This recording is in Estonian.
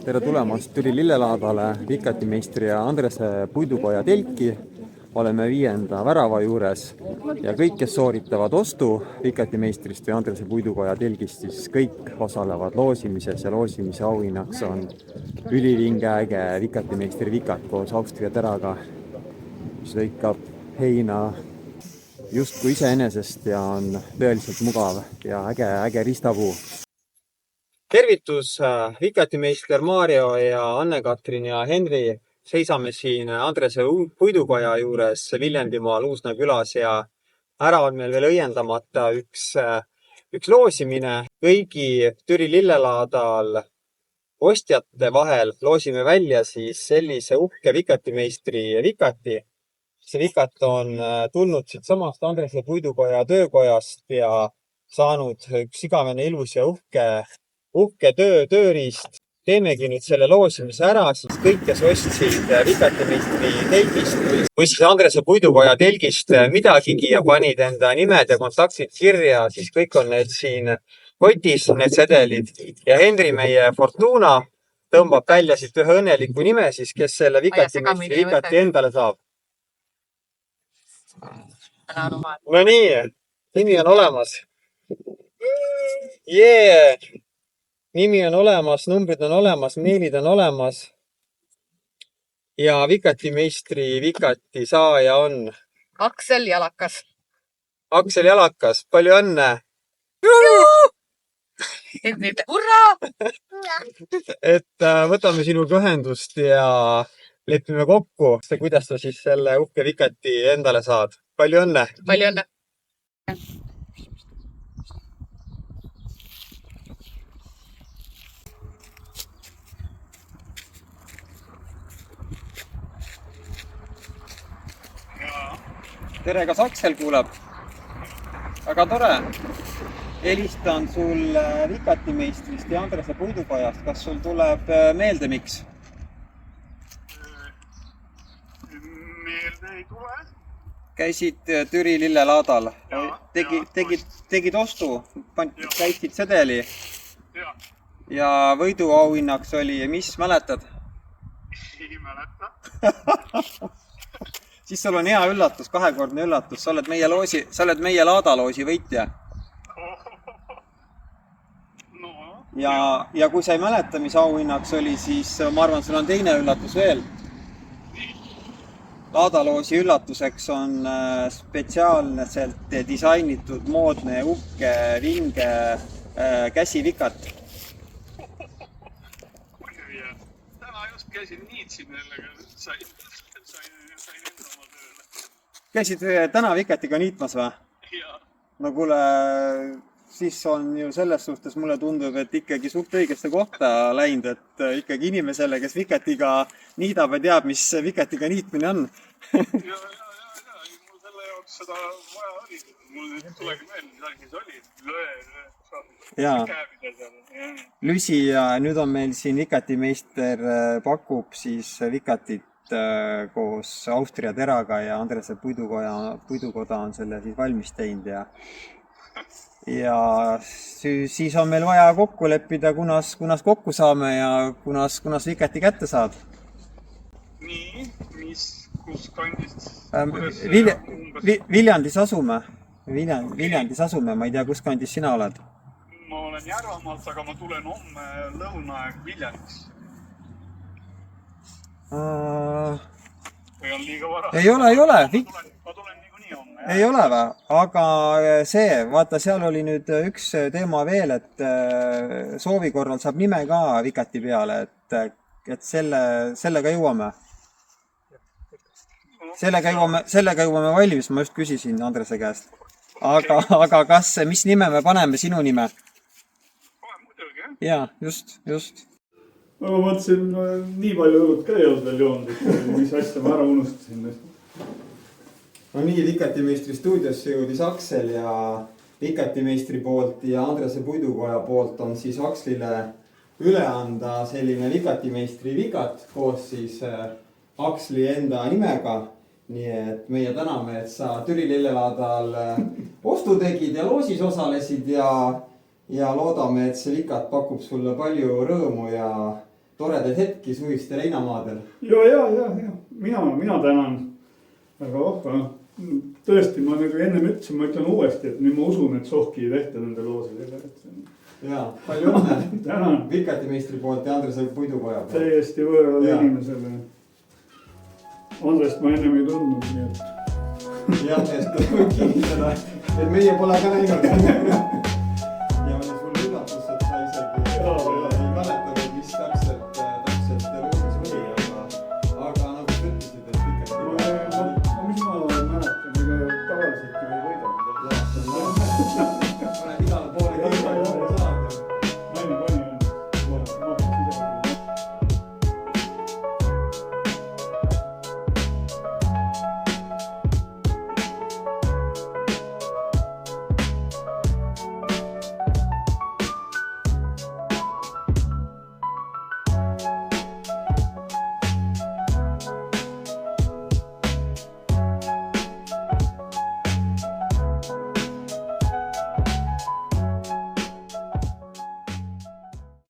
Tere tulemast Türi Lillelaadale Vikatimeistri ja Andrese puidukoja telki. Oleme 5. värava juures ja kõik, kes sooritavad ostu Vikatimeistrist või Andrese puidukoja telgist, siis kõik osalevad loosimises ja loosimise auhinnaks on ülivinge äge Vikatimeistri vikat koos Austria teraga, mis lõikab heina justkui iseenesest ja on tõeliselt mugav ja äge ristapuu. Tervitus, Vikatimeister Mario ja Anne-Katrin ja Henri. Seisame siin Andrese puidukoja juures Viljandimaal Uusna külas ja ära on meil veel õiendamata üks loosimine. Kõigi Türi Lillelaadal ostjate vahel loosime välja siis sellise uhke Vikatimeistri vikati. See vikat on tulnud siit samast Andrese puidukoja töökojast ja saanud üks igavene ilus ja uhke tööriist. Teemegi nüüd selle loosimise ära, siis kõik, kes ostsid Vikatimeistri telgist või siis Andrese puidukoja telgist midagigi ja panid enda nimed ja kontaktid kirja, siis kõik on need siin kotis, need sedelid. Ja Henri, meie Fortuna, tõmbab välja siit ühe õnneliku nime, siis kes selle Vikatimeistri vikati endale saab. No nii, nimi on olemas. Jee! Nimi on olemas, numbrid on olemas, meilid on olemas. Ja Vikatimeistri vikati saaja on Aksel Jalakas. Aksel Jalakas, palju õnne! Hurraa! Et võtame sinuga ühendust ja lepime kokku, kuidas sa siis selle uhke vikati endale saad. Palju õnne! Palju õnne! Tere, kas Aksel kuulab? Väga tore. Helistan sul Vikatimeistrist ja Andrese puidukojast. Kas sul tuleb meelde, miks? Meelde ei tule. Käisid Türi Lillelaadal. Tegid ostu, käisid sedeli. Ja võiduauhinnaks oli, mis mäletad? Ei mäleta. Siis sul on hea üllatus, kahekordne üllatus. Sa oled meie laadaloosi võitja. Ja kui sa ei mäleta, mis auhinnaks oli, siis ma arvan, sul on teine üllatus veel. Laadaloosi üllatuseks on spetsiaalselt disainitud moodne uhke vinge käsivikat. Täna just käisin niitsin jälle, sain enda oma tööle. Käisid täna vikatiga niitmas või? Jaa. No kuule, siis on ju selles suhtes mulle tundub, et ikkagi suht õigeste kohta läinud, et ikkagi inimesele, kes vikatiga niidab ja teab, mis vikatiga niitmine on. Ja, mul selle jaoks seda vaja oli. Mul nüüd tulegi meelde, mis see oli. Lüsi ja nüüd on meil siin Vikatimeister pakub siis vikatit koos Austria teraga ja Andrese puidukoda on selle siis valmis teinud ja siis on meil vaja kokku leppida, kunas kokku saame ja kunas vikati kätte saad. Nii, kus kandist? Viljandis asume. Viljandis asume, ma ei tea, kus kandis sina oled? Ma olen Järvamaalt, aga ma tulen homme lõunaaeg Viljandis. Või on liiga vara? Ei ole. Ma tulen niikuinii homme. Ei ole või? Aga vaata, seal oli nüüd üks teema veel, et soovi korral saab nime ka vikati peale, et sellega jõuame. Sellega jõuame valmis, ma just küsisin Andrese käest. Aga mis nime me paneme, sinu nime? Kohe muidugi, jah? Jaa, just. Ma mõtlesin, nii palju õlut ka ei olnud veel joonud, mis asja ma ära unustasin. No nii, Vikatimeistri stuudiosse jõudis Aksel ja Vikatimeistri poolt ja Andrese puidukoja poolt on siis Akslile üle anda selline Vikatimeistri vikat koos siis Aksli enda nimega. Nii et meie täname, et sa Türi Lillelaadal ostu tegid ja loosis osalesid ja loodame, et see vikat pakub sulle palju rõõmu ja toredaid hetki suviste leinamaadel. ja. mina tänan. väga vahva. Tõesti, ma nagu ennem ütlesin, ma ütlen uuesti, et nüüd ma usun, et sohki ei tehta nende loosidega. Jaa, palju õnne. Tänan. Vikati meistri poolt ja Andrese puidukoja poolt. Täiesti võõrale inimesele. Andrest ma ennem ei tundnud, nii et. Jah, et võib kinnitada, et meie pole ka näinud.